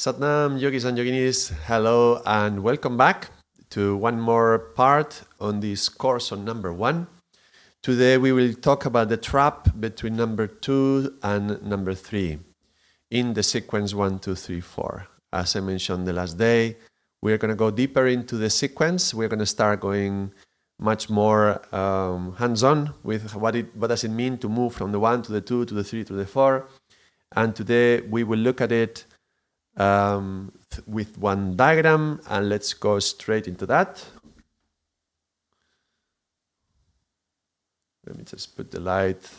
Satnam, yogis and yoginis, hello and welcome back to one more part on this course on number 1. Today we will talk about the trap between number 2 and number 3 in the sequence 1, 2, 3, 4. As I mentioned the last day, we're going to go deeper into the sequence. We're going to start going much more hands-on with what does it mean to move from the 1 to the 2 to the 3 to the 4. And today we will look at it with one diagram, and let's go straight into that. Let me just put the light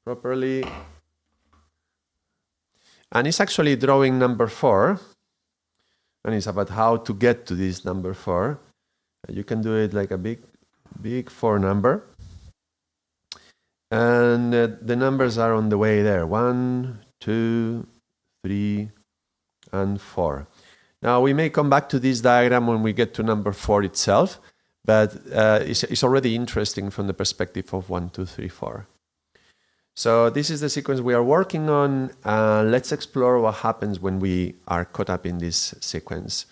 properly. And it's actually drawing number 4, and it's about how to get to this number 4. You can do it like a big 4 number. And the numbers are on the way there. 1, 2, 3, and 4. Now we may come back to this diagram when we get to number 4 itself, but it's already interesting from the perspective of 1, 2, 3, 4. So this is the sequence we are working on. Let's explore what happens when we are caught up in this sequence.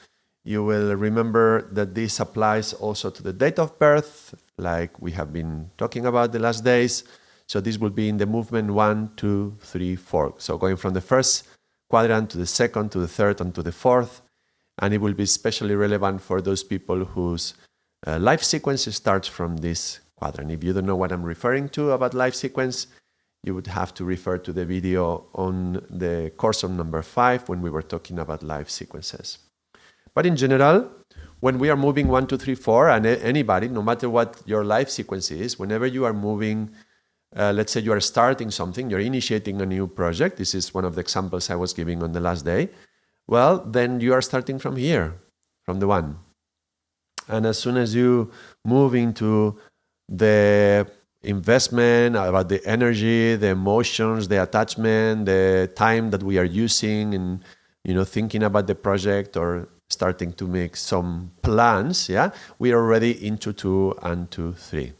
You will remember that this applies also to the date of birth, like we have been talking about the last days. So this will be in the movement 1, 2, 3, 4. So going from the first quadrant to the second, to the third, and to the fourth. And it will be especially relevant for those people whose life sequence starts from this quadrant. If you don't know what I'm referring to about life sequence, you would have to refer to the video on the course on number 5 when we were talking about life sequences. But in general, when we are moving 1, 2, 3, 4, and anybody, no matter what your life sequence is, whenever you are moving, let's say you are starting something, you're initiating a new project. This is one of the examples I was giving on the last day. Well, then you are starting from here, from the 1. And as soon as you move into the investment, about the energy, the emotions, the attachment, the time that we are using in, thinking about the project or starting to make some plans, we are already into 2 and 2, 3.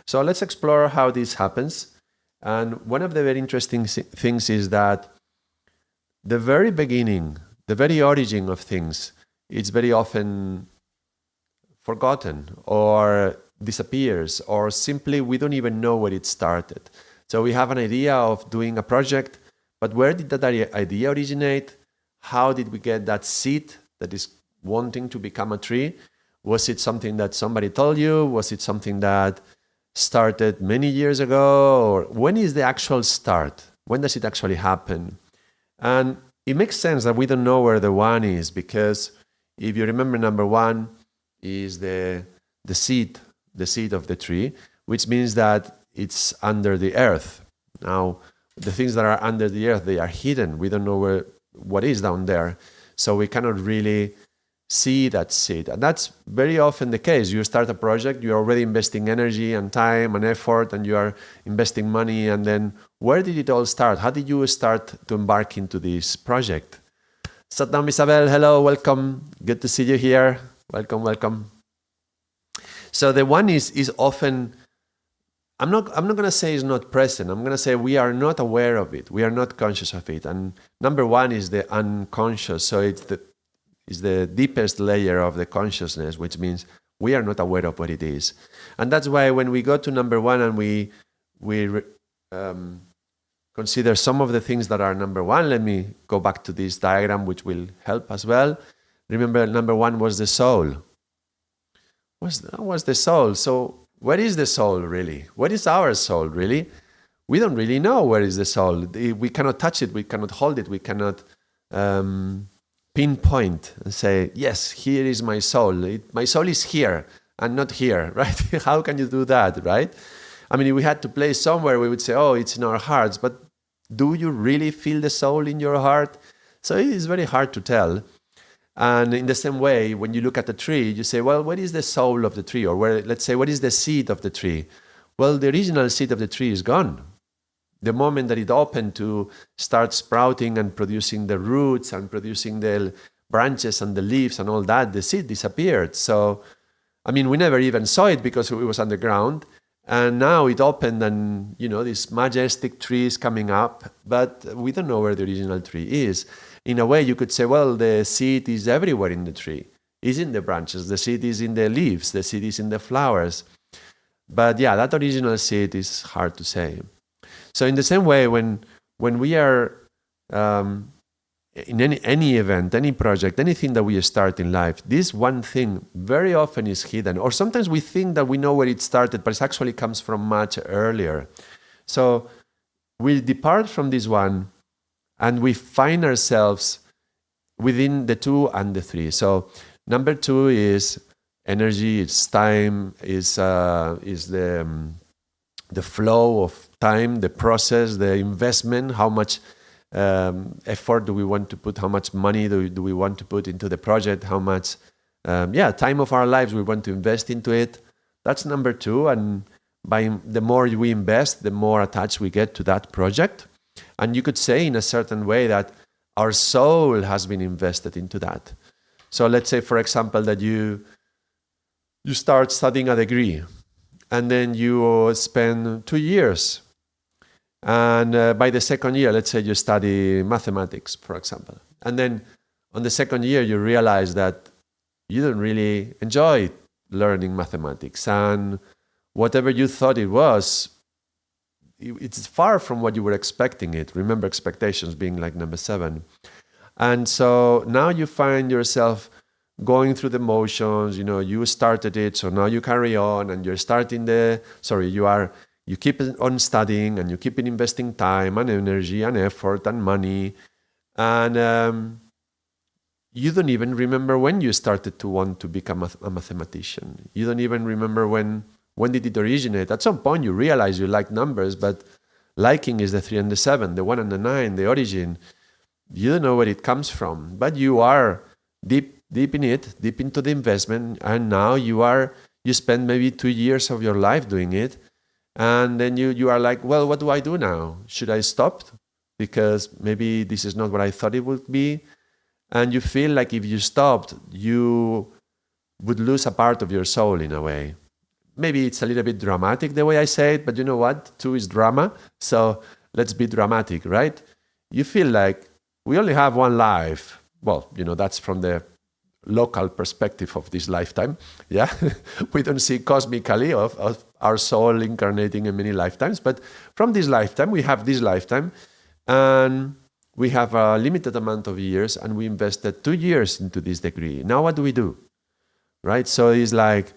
So let's explore how this happens. And one of the very interesting things is that the very beginning, the very origin of things, it's very often forgotten or disappears, or simply we don't even know where it started. So we have an idea of doing a project, but where did that idea originate? How did we get that seed that is wanting to become a tree? Was it something that somebody told you? Was it something that started many years ago? Or when is the actual start? When does it actually happen? And it makes sense that we don't know where the 1 is, because if you remember, number 1 is the seed of the tree, which means that it's under the earth. Now, the things that are under the earth, they are hidden. We don't know what is down there. So we cannot really see that seed. And that's very often the case. You start a project, you're already investing energy and time and effort, and you are investing money. And then where did it all start? How did you start to embark into this project? Satnam, Isabel, hello, welcome. Good to see you here. Welcome. So the 1 is often, I'm not going to say it's not present. I'm going to say we are not aware of it. We are not conscious of it. And number 1 is the unconscious. So it's the deepest layer of the consciousness, which means we are not aware of what it is. And that's why when we go to number 1 and we consider some of the things that are number 1, let me go back to this diagram, which will help as well. Remember, number 1 was the soul. Was the soul. So where is the soul really? What is our soul really? We don't really know where is the soul. We cannot touch it. We cannot hold it. We cannot pinpoint and say, yes, here is my soul. My soul is here and not here, right? How can you do that, right? I mean, if we had to place somewhere, we would say, oh, it's in our hearts. But do you really feel the soul in your heart? So it is very hard to tell. And in the same way, when you look at a tree, you say, well, what is the soul of the tree? Or let's say, what is the seed of the tree? Well, the original seed of the tree is gone. The moment that it opened to start sprouting and producing the roots and producing the branches and the leaves and all that, the seed disappeared. So, I mean, we never even saw it because it was underground. And now it opened and, these majestic trees coming up, but we don't know where the original tree is. in a way, you could say, well, the seed is everywhere in the tree. It's in the branches. The seed is in the leaves. The seed is in the flowers. But yeah, that original seed is hard to say. So in the same way, when we are in any event, any project, anything that we start in life, this one thing very often is hidden. Or sometimes we think that we know where it started, but it actually comes from much earlier. So we depart from this one and we find ourselves within the 2 and the 3. So number 2 is energy, it's time, is the flow of time, the process, the investment, how much effort do we want to put, how much money do we want to put into the project, how much time of our lives we want to invest into it. That's number 2. And by the more we invest, the more attached we get to that project. And you could say in a certain way that our soul has been invested into that. So let's say, for example, that you start studying a degree and then you spend 2 years. And by the second year, let's say you study mathematics, for example. And then on the second year, you realize that you don't really enjoy learning mathematics. And whatever you thought it was, it's far from what you were expecting it. Remember, expectations being like number 7. And so now you find yourself going through the motions, you started it, so now you carry on and you're starting you keep on studying and you keep investing time and energy and effort and money. And you don't even remember when you started to want to become a mathematician. You don't even remember when did it originate. At some point you realize you like numbers, but liking is the 3 and the 7, the 1 and the 9, the origin. You don't know where it comes from, but you are deep in it, deep into the investment, and now you spend maybe 2 years of your life doing it. And then you are like, well, what do I do now? Should I stop? Because maybe this is not what I thought it would be. And you feel like if you stopped, you would lose a part of your soul in a way. Maybe it's a little bit dramatic the way I say it, but you know what? 2 is drama. So let's be dramatic, right? You feel like we only have one life. Well, that's from the local perspective of this lifetime. Yeah, we don't see cosmically of our soul incarnating in many lifetimes, but from this lifetime, we have this lifetime, and we have a limited amount of years, and we invested 2 years into this degree. Now what do we do? Right? So it's like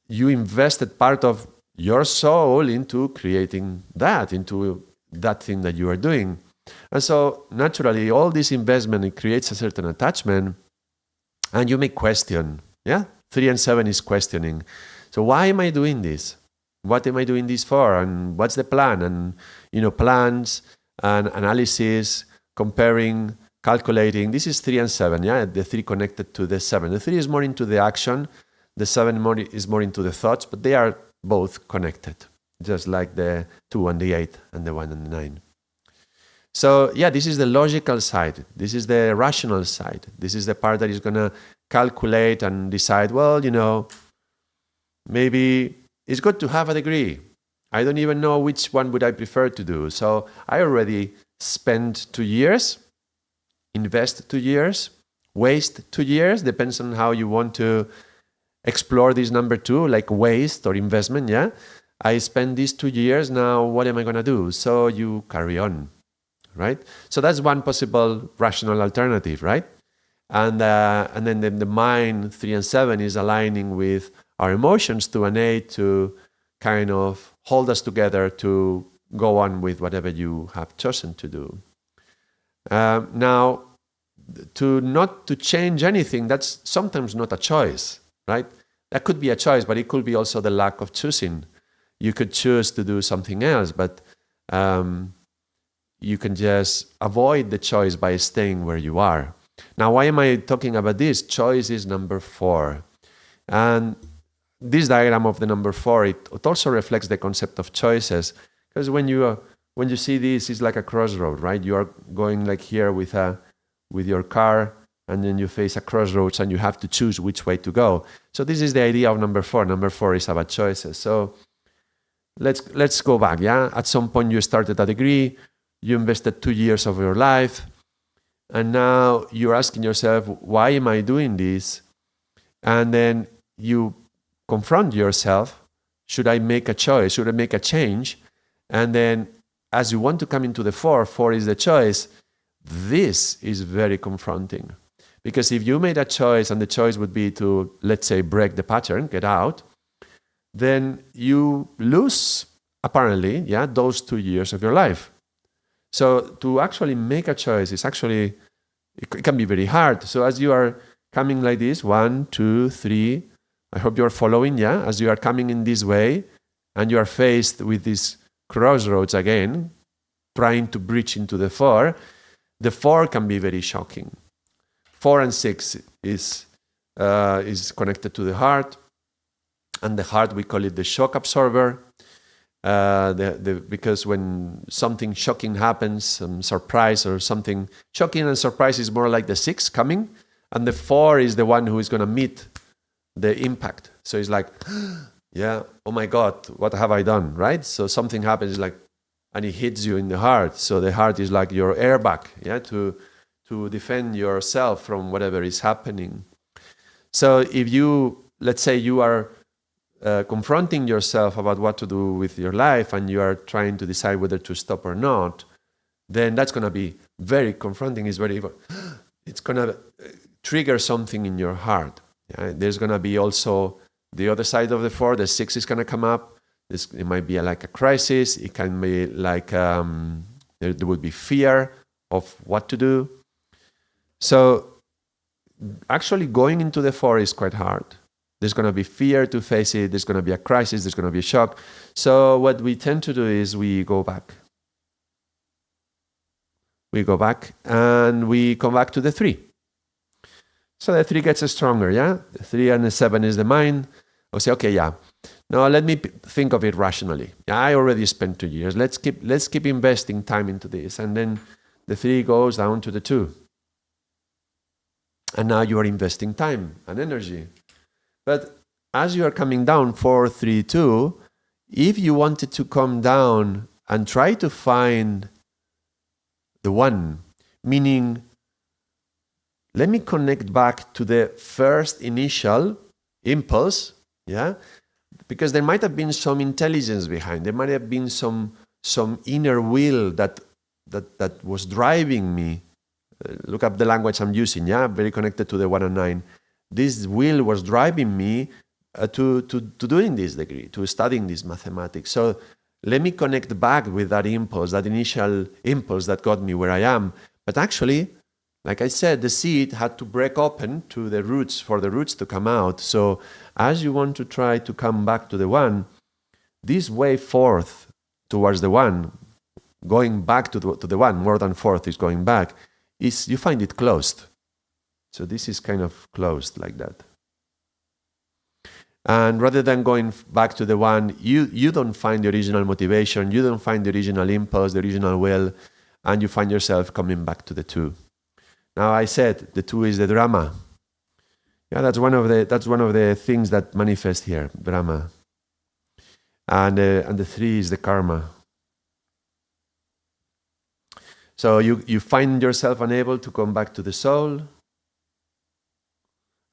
you invested part of your soul into creating that, into that thing that you are doing. And so naturally, all this investment, it creates a certain attachment. And you may question, 3 and 7 is questioning. So why am I doing this? What am I doing this for? And what's the plan? And, plans and analysis, comparing, calculating. This is 3 and 7, the 3 connected to the 7. The 3 is more into the action. The 7 is more into the thoughts, but they are both connected, just like the 2 and the 8 and the 1 and the 9. So this is the logical side. This is the rational side. This is the part that is going to calculate and decide, well, maybe it's good to have a degree. I don't even know which one would I prefer to do. So I already spent 2 years, invest 2 years, waste 2 years, depends on how you want to explore this number 2, like waste or investment, I spent these 2 years, now what am I going to do? So you carry on. Right? So that's one possible rational alternative, right? And then the mind, 3 and 7, is aligning with our emotions, 2 and 8, to kind of hold us together to go on with whatever you have chosen to do. Now, to change anything, that's sometimes not a choice, right? That could be a choice, but it could be also the lack of choosing. You could choose to do something else, but you can just avoid the choice by staying where you are. Now, why am I talking about this? Choice is number 4. And this diagram of the number 4, it also reflects the concept of choices. Because when you see this, it's like a crossroad, right? You are going like here with your car, and then you face a crossroads and you have to choose which way to go. So this is the idea of number 4. Number 4 is about choices. So let's go back, At some point you started a degree, you invested 2 years of your life, And now you're asking yourself, why am I doing this? And then you confront yourself. Should I make a choice? Should I make a change? And then as you want to come into the 4 is the choice. This is very confronting. Because if you made a choice and the choice would be to, let's say, break the pattern, get out, then you lose, apparently, those 2 years of your life. So to actually make a choice is actually, it can be very hard. So as you are coming like this, 1, 2, 3, I hope you're following, as you are coming in this way and you are faced with these crossroads again, trying to breach into the 4 can be very shocking. 4 and 6 is connected to the heart, and the heart, we call it the shock absorber, because when something shocking happens, some surprise or something shocking and surprise is more like the 6 coming, and the 4 is the one who is going to meet the impact. So it's like, oh my God, what have I done, right? So something happens and it hits you in the heart. So the heart is like your airbag, to defend yourself from whatever is happening. So if you, let's say you are confronting yourself about what to do with your life and you are trying to decide whether to stop or not, then that's going to be very confronting. It's going to trigger something in your heart. There's going to be also the other side of the 4, the 6 is going to come up. It might be like a crisis. It can be like there would be fear of what to do. So actually going into the 4 is quite hard. There's going to be fear to face it. There's going to be a crisis. There's going to be a shock. So what we tend to do is we go back. We go back and we come back to the 3. So the 3 gets stronger, The 3 and the 7 is the mind. I'll say, okay, now let me think of it rationally. I already spent 2 years. Let's keep investing time into this. And then the 3 goes down to the 2. And now you are investing time and energy. But as you are coming down 4, 3, 2, if you wanted to come down and try to find the 1, meaning let me connect back to the first initial impulse, because there might have been some intelligence behind. There might have been some inner will that was driving me. Look up the language I'm using, very connected to the 1 and 9. This will was driving me to doing this degree, to studying this mathematics. So let me connect back with that impulse, that initial impulse that got me where I am. But actually, like I said, the seed had to break open to the roots, for the roots to come out. So as you want to try to come back to the 1, this way forth towards the 1, going back to the 1, more than forth is going back, is you find it closed. So this is kind of closed like that. And rather than going back to the 1, you don't find the original motivation, you don't find the original impulse, the original will, and you find yourself coming back to the 2. Now I said the 2 is the drama. That's one of the things that manifest here, drama. And the 3 is the karma. So you find yourself unable to come back to the soul.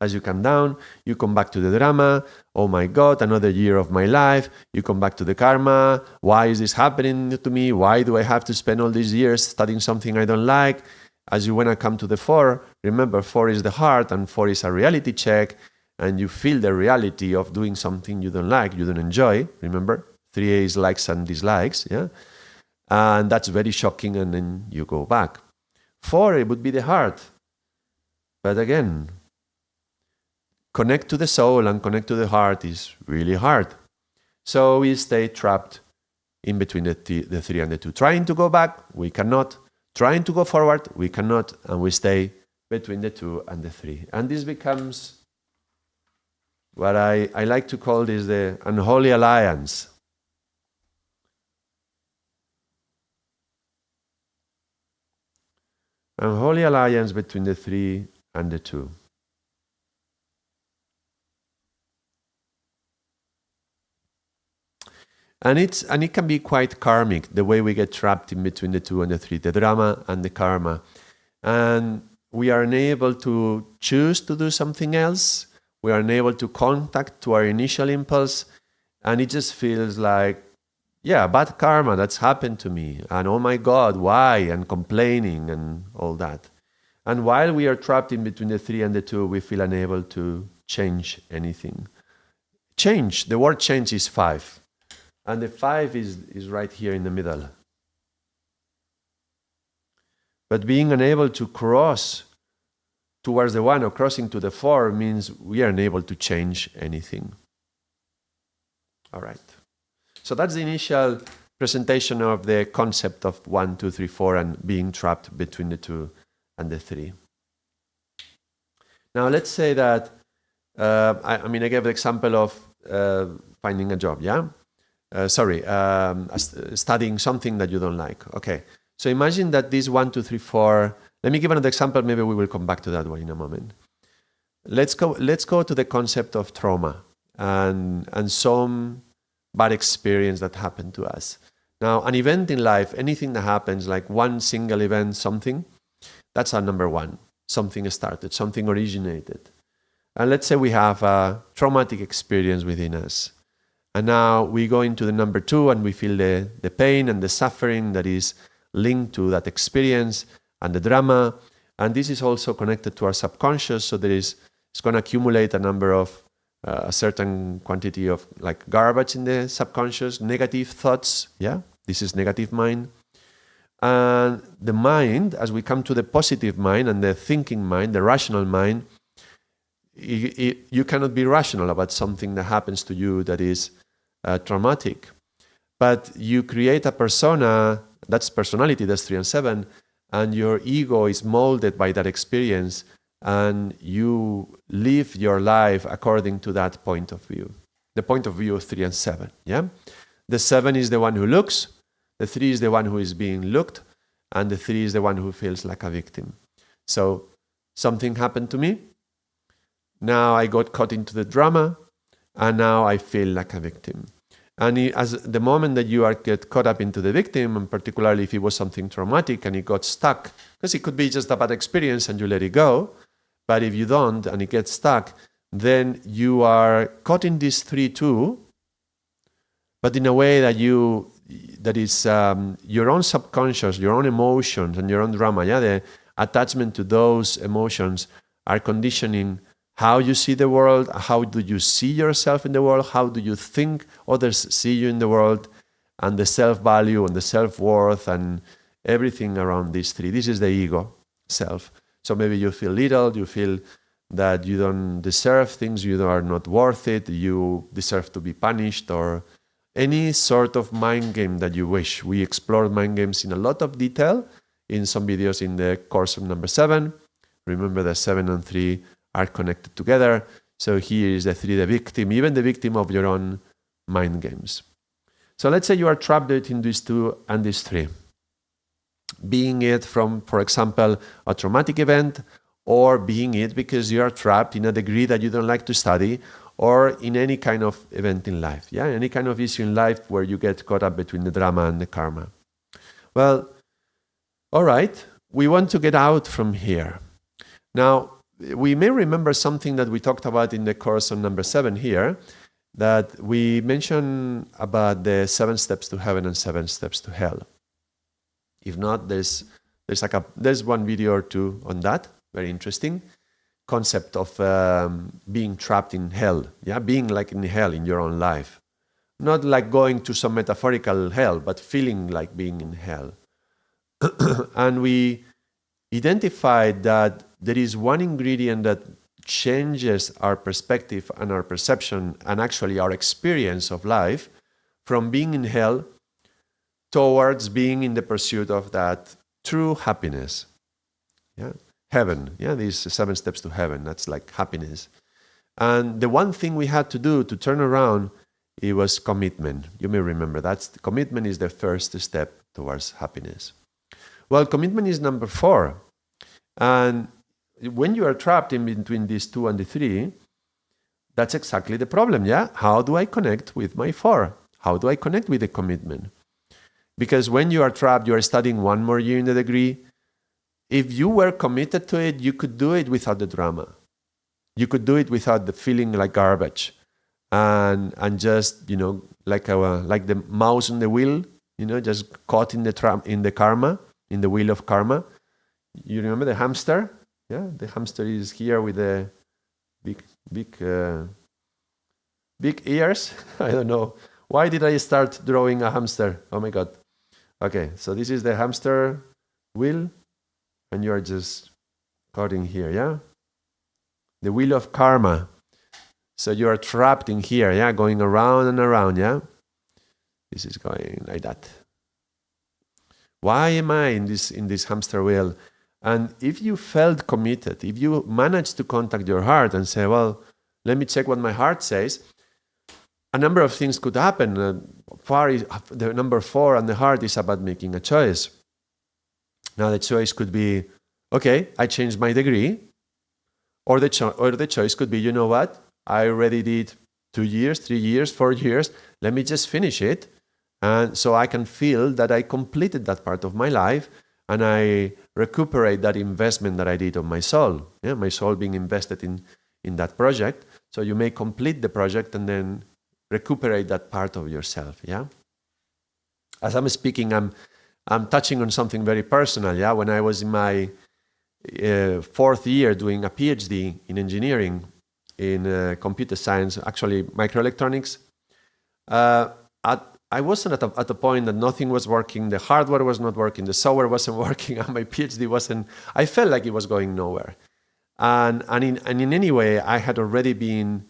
As you come down, you come back to the drama. Oh my God, another year of my life. You come back to the karma. Why is this happening to me? Why do I have to spend all these years studying something I don't like? As you want to come to the 4, remember 4 is the heart and 4 is a reality check, and you feel the reality of doing something you don't like, you don't enjoy. Remember, 3A is likes and dislikes, and that's very shocking, and then you go back. 4, it would be the heart. But again, connect to the soul and connect to the heart is really hard. So we stay trapped in between the 3 and the 2. Trying to go back, we cannot. Trying to go forward, we cannot, and we stay between the 2 and the 3. And this becomes what I like to call this the unholy alliance. Unholy alliance between the 3 and the 2. And it can be quite karmic, the way we get trapped in between the 2 and the 3, the drama and the karma. and we are unable to choose to do something else. We are unable to contact to our initial impulse, and it just feels like, yeah, bad karma that's happened to me, and oh my God, why, and complaining and all that. And while we are trapped in between the 3 and the 2, we feel unable to change anything. Change, the word change is 5. And the 5 is right here in the middle. But being unable to cross towards the 1 or crossing to the 4 means we are unable to change anything. All right. So that's the initial presentation of the concept of 1, 2, 3, 4 and being trapped between the 2 and the 3. Now let's say that, I gave the example of finding a job, yeah? Studying something that you don't like. Okay, so imagine that this 1, 2, 3, 4, let me give another example, maybe we will come back to that one in a moment. Let's go to the concept of trauma and some bad experience that happened to us. Now, an event in life, anything that happens, like one single event, something, that's our number 1. Something started, something originated. And let's say we have a traumatic experience within us. And now we go into the number 2 and we feel the pain and the suffering that is linked to that experience and the drama. And this is also connected to our subconscious. So it's going to accumulate a number of, a certain quantity of like garbage in the subconscious, negative thoughts. Yeah, this is negative mind. And the mind, as we come to the positive mind and the thinking mind, the rational mind, you cannot be rational about something that happens to you that is traumatic. But you create a persona, that's personality, that's 3 and 7, and your ego is molded by that experience, and you live your life according to that point of view. The point of view of 3 and 7, yeah? The 7 is the one who looks, the 3 is the one who is being looked, and the 3 is the one who feels like a victim. So something happened to me, now I got caught into the drama, and now I feel like a victim. And as the moment that you get caught up into the victim, and particularly if it was something traumatic and it got stuck, because it could be just a bad experience and you let it go, but if you don't and it gets stuck, then you are caught in this 3 too, but in a way that is your own subconscious, your own emotions and your own drama, yeah, the attachment to those emotions are conditioning how you see the world, how do you see yourself in the world, how do you think others see you in the world, and the self-value and the self-worth and everything around these 3. This is the ego self. So maybe you feel little, you feel that you don't deserve things, you are not worth it, you deserve to be punished, or any sort of mind game that you wish. We explored mind games in a lot of detail in some videos in the course of number 7. Remember that 7 and 3 are connected together. So here is the 3, the victim, even the victim of your own mind games. So let's say you are trapped between these 2 and these 3. Being it from, for example, a traumatic event, or being it because you are trapped in a degree that you don't like to study, or in any kind of event in life, yeah, any kind of issue in life where you get caught up between the drama and the karma. Well, all right, we want to get out from here. Now, we may remember something that we talked about in the course on number 7 here, that we mentioned about the 7 steps to heaven and 7 steps to hell. If not, there's one video or 2 on that, very interesting concept of being trapped in hell, yeah, being like in hell in your own life. Not like going to some metaphorical hell, but feeling like being in hell. And we identified that there is one ingredient that changes our perspective and our perception and actually our experience of life from being in hell towards being in the pursuit of that true happiness. Yeah? Heaven. Yeah, these 7 steps to heaven. That's like happiness. And the one thing we had to do to turn around, it was commitment. You may remember that. Commitment is the first step towards happiness. Well, commitment is number 4. And when you are trapped in between these 2 and the 3, that's exactly the problem, yeah? How do I connect with my 4? How do I connect with the commitment? Because when you are trapped, you are studying 1 more year in the degree, if you were committed to it, you could do it without the drama. You could do it without the feeling like garbage, and just like the mouse on the wheel, just caught in the karma, in the wheel of karma. You remember the hamster? Yeah, the hamster is here with the big ears. I don't know. Why did I start drawing a hamster? Oh my God. Okay, so this is the hamster wheel, and you are just caught in here, yeah? The wheel of karma. So you are trapped in here, yeah? Going around and around, yeah? This is going like that. Why am I in this hamster wheel? And if you felt committed, if you managed to contact your heart and say, well, let me check what my heart says, a number of things could happen. The number 4 and the heart is about making a choice. Now the choice could be, okay, I changed my degree. Or the choice could be, you know what? I already did 2 years, 3 years, 4 years. Let me just finish it. And so I can feel that I completed that part of my life, and I recuperate that investment that I did on my soul. Yeah, my soul being invested in that project. So you may complete the project and then recuperate that part of yourself. Yeah. As I'm speaking, I'm touching on something very personal. Yeah. When I was in my 4th year doing a PhD in engineering, in computer science, actually microelectronics, I wasn't at a point that nothing was working, the hardware was not working, the software wasn't working, and my PhD wasn't, I felt like it was going nowhere. And in any way, I had already been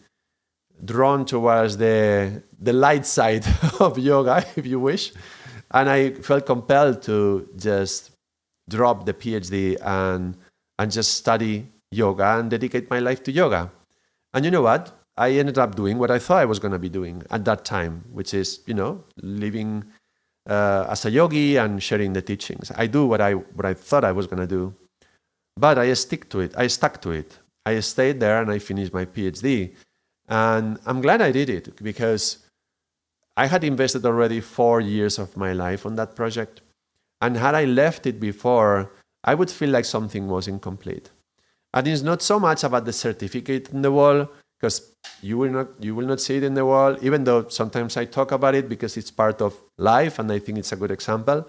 drawn towards the light side of yoga, if you wish. And I felt compelled to just drop the PhD and just study yoga and dedicate my life to yoga. And you know what? I ended up doing what I thought I was going to be doing at that time, which is, living as a yogi and sharing the teachings. I do what I thought I was going to do, but I stuck to it. I stayed there and I finished my PhD. And I'm glad I did it, because I had invested already 4 years of my life on that project. And had I left it before, I would feel like something was incomplete. And it's not so much about the certificate in the wall, because you will not see it in the wall, even though sometimes I talk about it because it's part of life and I think it's a good example.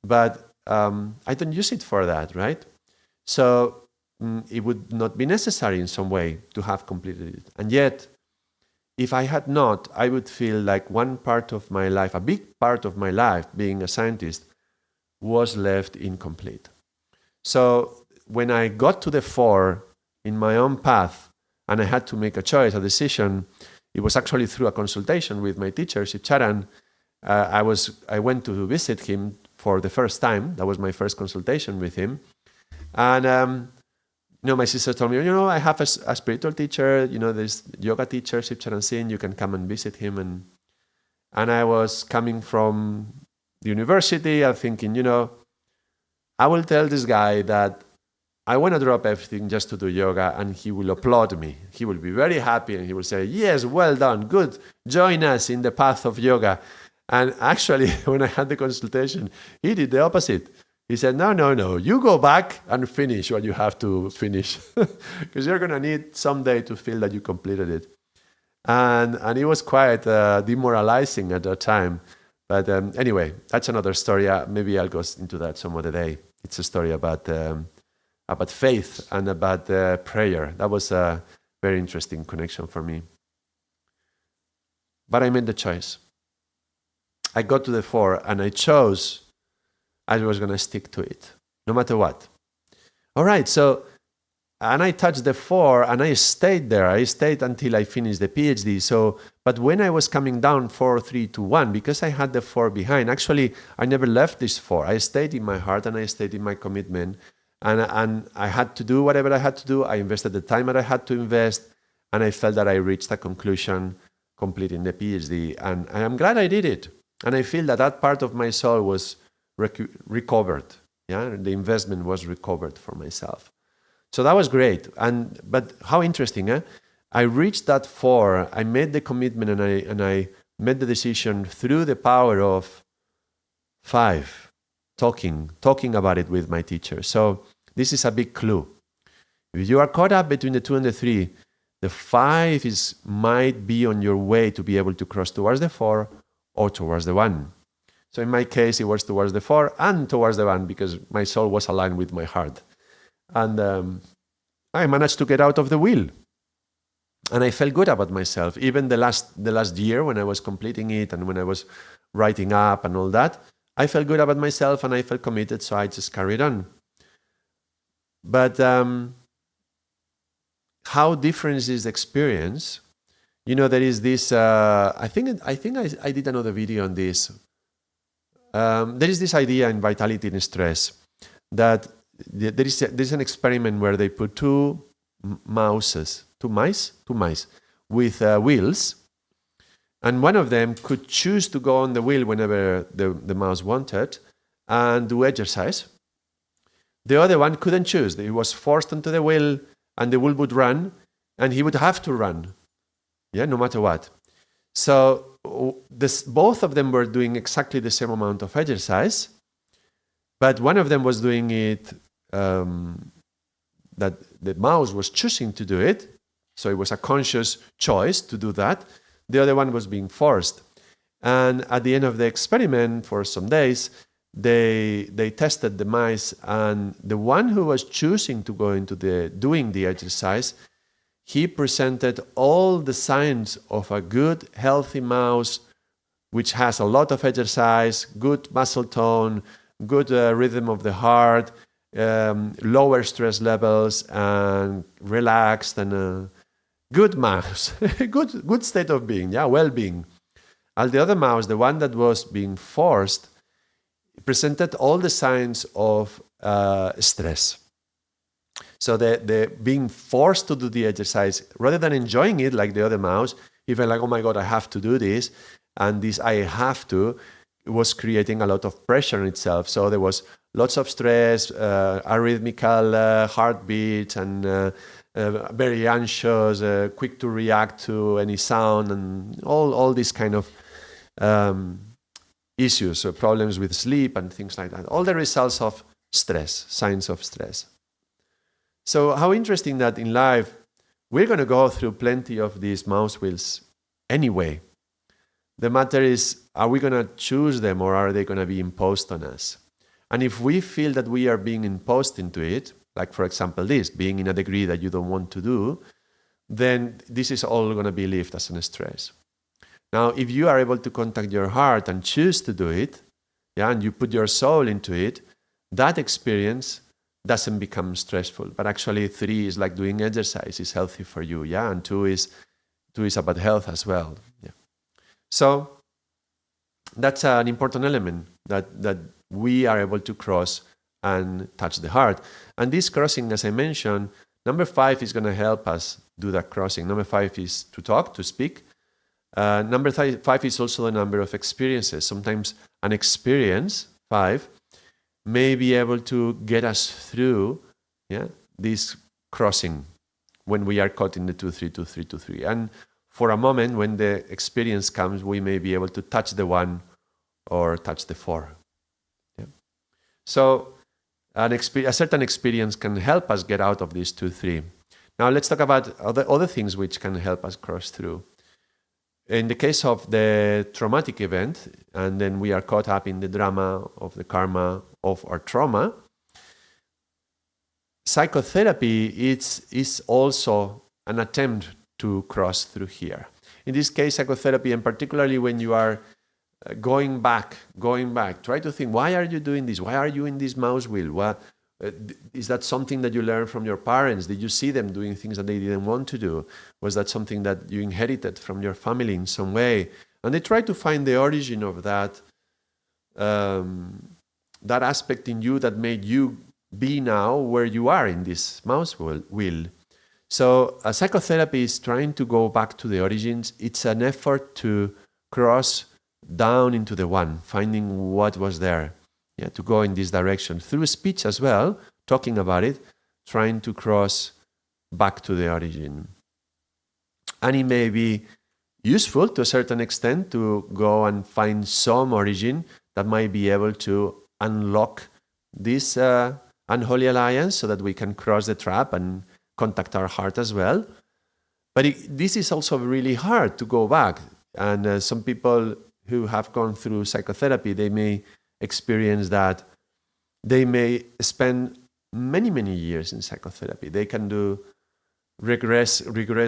But I don't use it for that, right? So it would not be necessary in some way to have completed it. And yet, if I had not, I would feel like one part of my life, a big part of my life, being a scientist, was left incomplete. So when I got to the 4 in my own path, and I had to make a choice, a decision, it was actually through a consultation with my teacher, Shiv Charan. I went to visit him for the first time. That was my first consultation with him. And my sister told me, I have a spiritual teacher, this yoga teacher, Shiv Charan Singh, you can come and visit him. And I was coming from the university, I'm thinking, I will tell this guy that I want to drop everything just to do yoga, and he will applaud me. He will be very happy, and he will say, yes, well done, good, join us in the path of yoga. And actually, when I had the consultation, he did the opposite. He said, no, you go back and finish what you have to finish, because you're going to need someday to feel that you completed it. And it was quite demoralizing at that time. But anyway, that's another story. Maybe I'll go into that some other day. It's a story about faith and about prayer. That was a very interesting connection for me. But I made the choice. I got to the 4 and I chose I was going to stick to it, no matter what. All right, and I touched the 4 and I stayed there. I stayed until I finished the PhD. But when I was coming down 4, 3, 2, 1, because I had the 4 behind, actually, I never left this 4. I stayed in my heart and I stayed in my commitment. And I had to do whatever I had to do. I invested the time that I had to invest, and I felt that I reached a conclusion completing the PhD. And I'm glad I did it. And I feel that part of my soul was recovered. Yeah, the investment was recovered for myself. So that was great. But how interesting, eh? I reached that 4. I made the commitment, and I made the decision through the power of 5, talking about it with my teacher. So This is a big clue. If you are caught up between the 2 and the 3, the 5 might be on your way to be able to cross towards the 4 or towards the 1. So in my case, it was towards the 4 and towards the 1 because my soul was aligned with my heart. And I managed to get out of the wheel. And I felt good about myself. Even the last year when I was completing it and when I was writing up and all that, I felt good about myself and I felt committed, so I just carried on. But how different is this experience? You know, there is this, I think I did another video on this. There is this idea in Vitality and Stress that there's an experiment where they put two mice with wheels, and one of them could choose to go on the wheel whenever the mouse wanted and do exercise. The other one couldn't choose. He was forced onto the wheel and the wheel would run and he would have to run, no matter what. So both of them were doing exactly the same amount of exercise, but one of them was doing it that the mouse was choosing to do it, so it was a conscious choice to do that. The other one was being forced. And at the end of the experiment, for some days, they tested the mice, and the one who was choosing to go into doing the exercise, he presented all the signs of a good, healthy mouse, which has a lot of exercise, good muscle tone, good rhythm of the heart, lower stress levels, and relaxed, and good mouse, good state of being, well-being. And the other mouse, the one that was being forced, presented all the signs of stress. So the being forced to do the exercise, rather than enjoying it like the other mouse, he felt like, oh my God, I have to do this. And this I have to was creating a lot of pressure in itself. So there was lots of stress, arrhythmical heartbeat, and very anxious, quick to react to any sound, and all these kind of issues, so problems with sleep and things like that. All the results of stress, signs of stress. So how interesting that in life, we're going to go through plenty of these mouse wheels anyway. The matter is, are we going to choose them or are they going to be imposed on us? And if we feel that we are being imposed into it, like for example this, being in a degree that you don't want to do, then this is all going to be lived as a stress. Now, if you are able to contact your heart and choose to do it, and you put your soul into it, that experience doesn't become stressful. But actually 3 is like doing exercise, is healthy for you, and 2 is about health as well. So that's an important element that we are able to cross and touch the heart. And this crossing, as I mentioned, number 5 is going to help us do that crossing. Number 5 is to talk, to speak. Number 5 is also the number of experiences. Sometimes an experience, 5, may be able to get us through this crossing when we are caught in the 2-3, 2-3, 2-3. And for a moment, when the experience comes, we may be able to touch the 1 or touch the 4. So a certain experience can help us get out of this 2-3. Now let's talk about other things which can help us cross through. In the case of the traumatic event, and then we are caught up in the drama of the karma of our trauma, psychotherapy is also an attempt to cross through here. In this case, psychotherapy, and particularly when you are going back, try to think, why are you doing this? Why are you in this mouse wheel? Is that something that you learned from your parents? Did you see them doing things that they didn't want to do? Was that something that you inherited from your family in some way? And they try to find the origin of that aspect in you that made you be now where you are in this mouse wheel. So psychotherapy is trying to go back to the origins. It's an effort to cross down into the 1, finding what was there. To go in this direction through speech as well, talking about it, trying to cross back to the origin. And it may be useful to a certain extent to go and find some origin that might be able to unlock this unholy alliance so that we can cross the trap and contact our heart as well. But this is also really hard to go back. And some people who have gone through psychotherapy, they may experience that they may spend many, many years in psychotherapy. They can do regress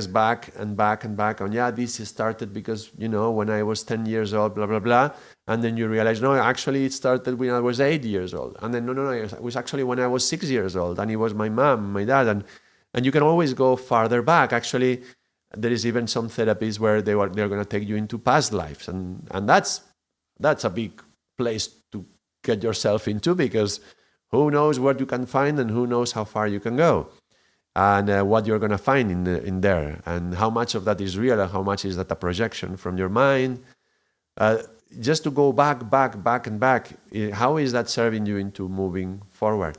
back and back and back on, yeah, this started because, when I was 10 years old, blah, blah, blah. And then you realize, no, actually it started when I was 8 years old. And then, no, it was actually when I was 6 years old. And it was my mom, my dad. And you can always go farther back. Actually, there is even some therapies where they're going to take you into past lives. And that's a big place to get yourself into, because who knows what you can find and who knows how far you can go. And what you're going to find in there, and how much of that is real and how much is that a projection from your mind. Just to go back, and back, how is that serving you into moving forward?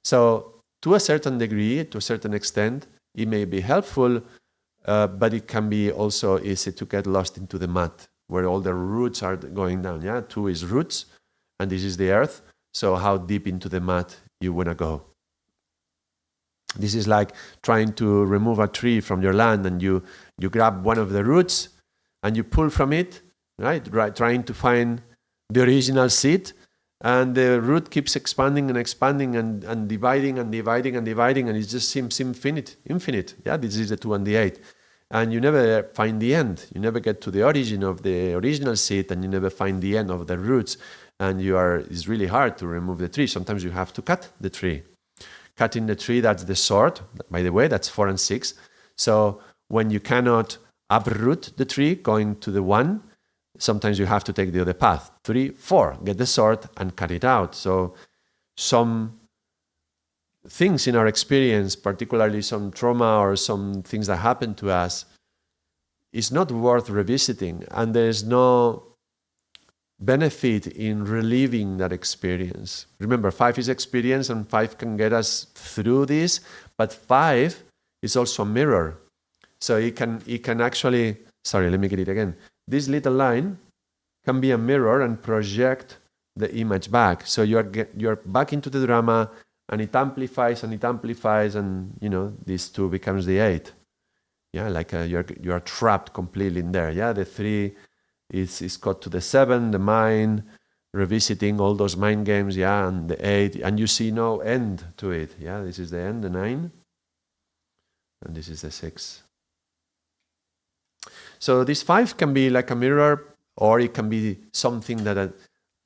So to a certain degree, to a certain extent, it may be helpful, but it can be also easy to get lost into the mud, where all the roots are going down. Yeah, 2 is roots, and this is the earth. So how deep into the mud you want to go? This is like trying to remove a tree from your land, and you grab one of the roots and you pull from it, right? Trying to find the original seed, and the root keeps expanding and expanding and dividing and dividing and dividing, and it just seems infinite. Yeah, this is the 2 and the 8. And you never find the end. You never get to the origin of the original seed, and you never find the end of the roots. And it's really hard to remove the tree. Sometimes you have to cut the tree. Cutting the tree, that's the sword. By the way, that's 4 and 6. So when you cannot uproot the tree going to the 1, sometimes you have to take the other path. 3, 4, get the sword and cut it out. So some things in our experience, particularly some trauma or some things that happen to us, is not worth revisiting. And there's no benefit in reliving that experience. Remember, 5 is experience, and 5 can get us through this, but 5 is also a mirror. So it can actually, let me get it again. This little line can be a mirror and project the image back. So you're back into the drama, and it amplifies, and this 2 becomes the 8. Yeah, like you're trapped completely in there. Yeah, the 3 is caught to the 7, the mind, revisiting all those mind games, yeah, and the 8, and you see no end to it. Yeah, this is the end, the 9, and this is the 6. So this 5 can be like a mirror, or it can be something that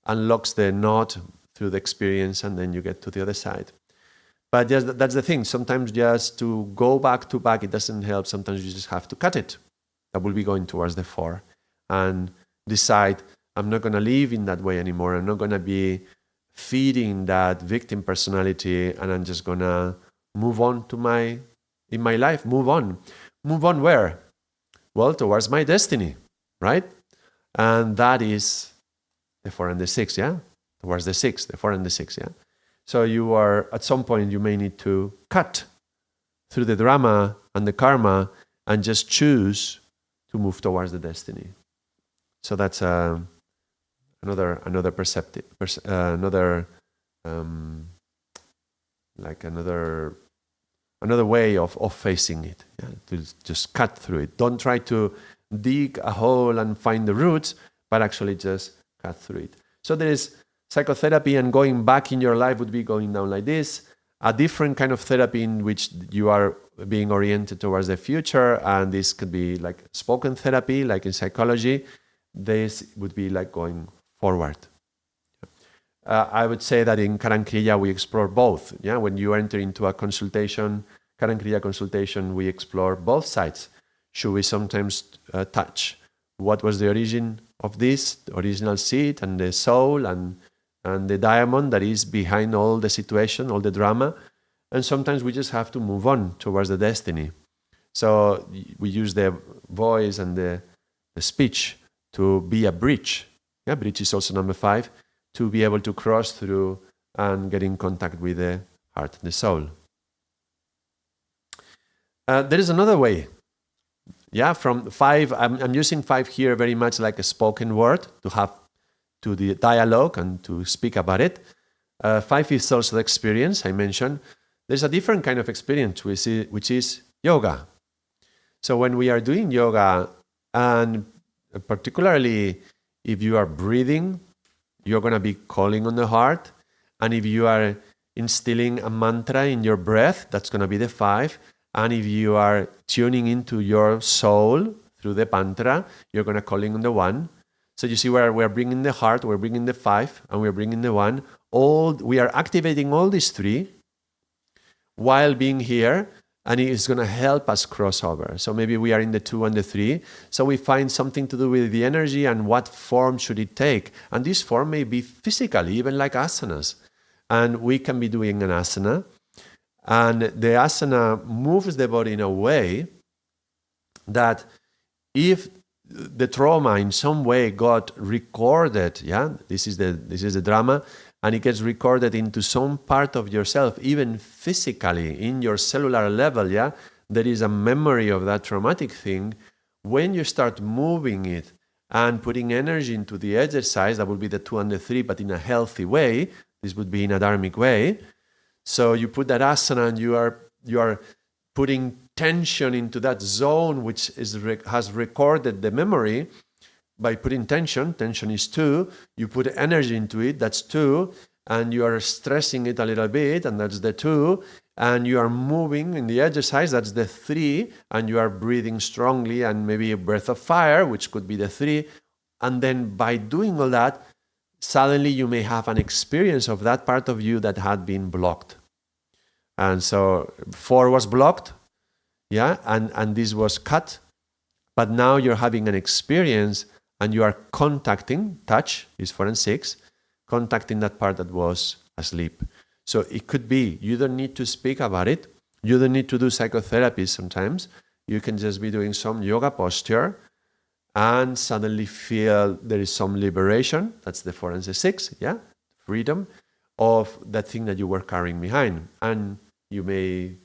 unlocks the knot through the experience, and then you get to the other side. But that's the thing. Sometimes just to go back, it doesn't help. Sometimes you just have to cut it. That will be going towards the 4. And decide, I'm not going to live in that way anymore. I'm not going to be feeding that victim personality, and I'm just going to move on in my life. Move on. Move on where? Well, towards my destiny, right? And that is the 4 and the 6, yeah? Towards the 6, the 4 and the 6, yeah? So you are, at some point, you may need to cut through the drama and the karma and just choose to move towards the destiny. So that's another perceptive, another way of facing it. Yeah? To just cut through it. Don't try to dig a hole and find the roots, but actually just cut through it. So there is psychotherapy, and going back in your life would be going down like this. A different kind of therapy in which you are being oriented towards the future, and this could be like spoken therapy, like in psychology. This would be like going forward. I would say that in Karam Kriya we explore both. Yeah, when you enter into a consultation, Karam Kriya consultation, we explore both sides. Should we sometimes touch what was the origin of this, the original seed and the soul and the diamond that is behind all the situation, all the drama, and sometimes we just have to move on towards the destiny. So we use the voice and the speech to be a bridge. Yeah, bridge is also number 5, to be able to cross through and get in contact with the heart and the soul. There is another way. Yeah, from 5, I'm using 5 here very much like a spoken word to have to the dialogue and to speak about it. 5 is also the experience I mentioned. There's a different kind of experience, which is yoga. So when we are doing yoga, and particularly if you are breathing, you're going to be calling on the heart. And if you are instilling a mantra in your breath, that's going to be the 5. And if you are tuning into your soul through the mantra, you're going to calling on the 1. So you see where we're bringing the heart, we're bringing the 5, and we're bringing the 1. We are activating all these 3 while being here, and it is going to help us cross over. So maybe we are in the 2 and the 3. So we find something to do with the energy and what form should it take. And this form may be physical, even like asanas. And we can be doing an asana. And the asana moves the body in a way that if the trauma in some way got recorded, this is the drama, and it gets recorded into some part of yourself, even physically, in your cellular level, there is a memory of that traumatic thing. When you start moving it and putting energy into the exercise, that would be the 2 and the 3, but in a healthy way, this would be in a dharmic way. So you put that asana and you are putting tension into that zone which has recorded the memory. By putting tension is 2, you put energy into it, that's 2, and you are stressing it a little bit, and that's the 2, and you are moving in the exercise, that's the 3, and you are breathing strongly, and maybe a breath of fire, which could be the 3, and then by doing all that, suddenly you may have an experience of that part of you that had been blocked. And so 4 was blocked, and this was cut, but now you're having an experience. And you are contacting, touch is 4 and 6, contacting that part that was asleep. So it could be, you don't need to speak about it. You don't need to do psychotherapy sometimes. You can just be doing some yoga posture and suddenly feel there is some liberation. That's the 4 and the 6, freedom of that thing that you were carrying behind. And you may,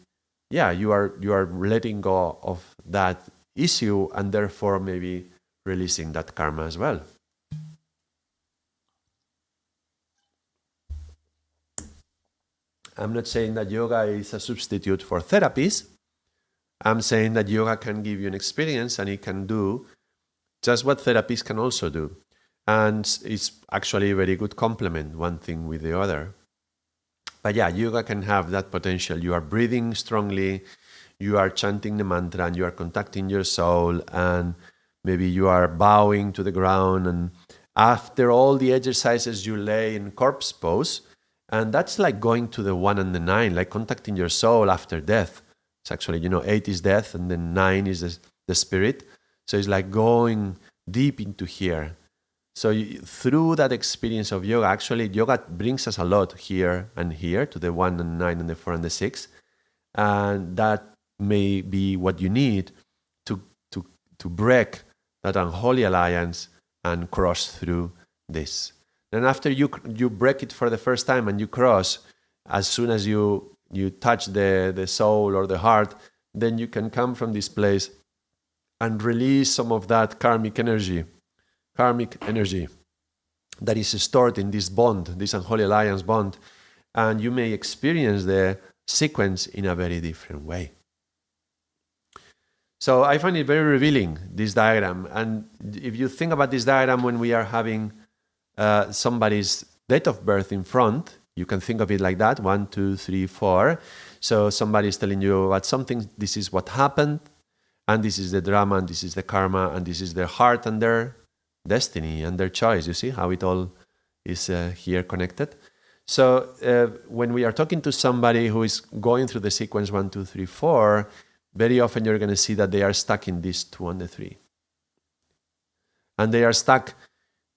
you are letting go of that issue and therefore maybe releasing that karma as well. I'm not saying that yoga is a substitute for therapies. I'm saying that yoga can give you an experience and it can do just what therapies can also do. And it's actually a very good complement, one thing with the other. But yoga can have that potential. You are breathing strongly, you are chanting the mantra, and you are contacting your soul, and maybe you are bowing to the ground, and after all the exercises you lay in corpse pose, and that's like going to the 1 and the 9, like contacting your soul after death. It's actually, 8 is death, and then 9 is the spirit. So it's like going deep into here. So through that experience of yoga, actually yoga brings us a lot here and here to the 1 and 9 and the 4 and the 6. And that may be what you need to break that unholy alliance and cross through this. And after you break it for the first time and you cross, as soon as you touch the soul or the heart, then you can come from this place and release some of that karmic energy that is stored in this bond, this unholy alliance bond, and you may experience the sequence in a very different way. So I find it very revealing, this diagram. And if you think about this diagram when we are having somebody's date of birth in front, you can think of it like that, 1, 2, 3, 4. So somebody is telling you about something, this is what happened, and this is the drama, and this is the karma, and this is their heart and their destiny and their choice. You see how it all is here connected? So when we are talking to somebody who is going through the sequence 1, 2, 3, 4, very often you're going to see that they are stuck in this 2 and the 3. And they are stuck,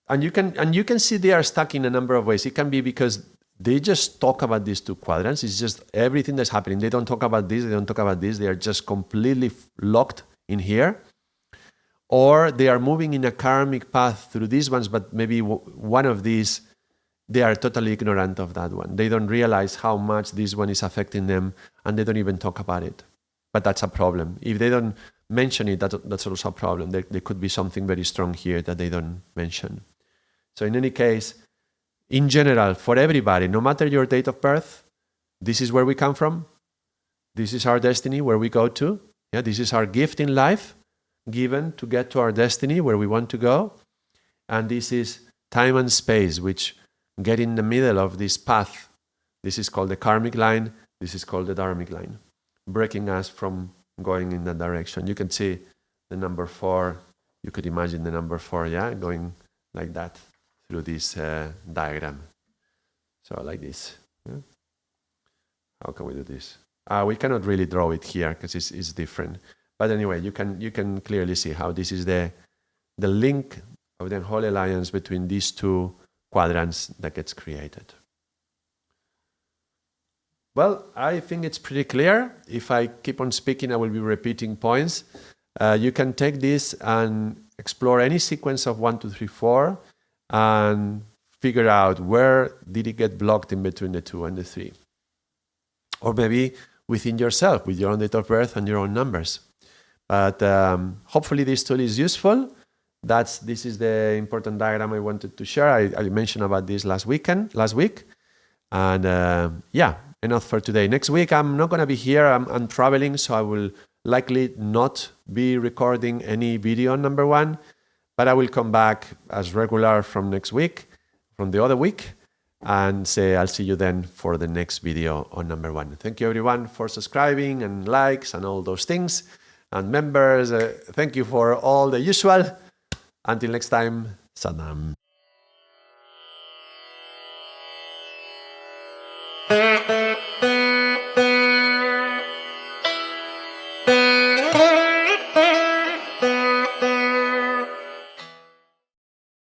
and you can see they are stuck in a number of ways. It can be because they just talk about these 2 quadrants. It's just everything that's happening. They don't talk about this, they don't talk about this. They are just completely locked in here. Or they are moving in a karmic path through these ones, but maybe one of these, they are totally ignorant of that one. They don't realize how much this one is affecting them, and they don't even talk about it. But that's a problem. If they don't mention it, that's also a problem. There could be something very strong here that they don't mention. So in any case, in general, for everybody, no matter your date of birth, this is where we come from. This is our destiny, where we go to. Yeah, this is our gift in life, given to get to our destiny, where we want to go. And this is time and space, which get in the middle of this path. This is called the karmic line. This is called the dharmic line, breaking us from going in that direction. You can see the number 4. You could imagine the number 4, yeah, going like that through this diagram. So like this. Yeah? How can we do this? We cannot really draw it here because it's different. But anyway, you can clearly see how this is the link of the whole alliance between these two quadrants that gets created. Well, I think it's pretty clear. If I keep on speaking, I will be repeating points. You can take this and explore any sequence of 1, 2, 3, 4 and figure out where did it get blocked in between the 2 and the 3. Or maybe within yourself, with your own date of birth and your own numbers. But hopefully this tool is useful. This is the important diagram I wanted to share. I mentioned about this last week. And yeah, enough for today. Next week, I'm not going to be here. I'm traveling, so I will likely not be recording any video on number 1. But I will come back as regular from next week, from the other week. And say I'll see you then for the next video on number 1. Thank you everyone for subscribing and likes and all those things. And members, thank you for all the usual. Until next time, Sanam.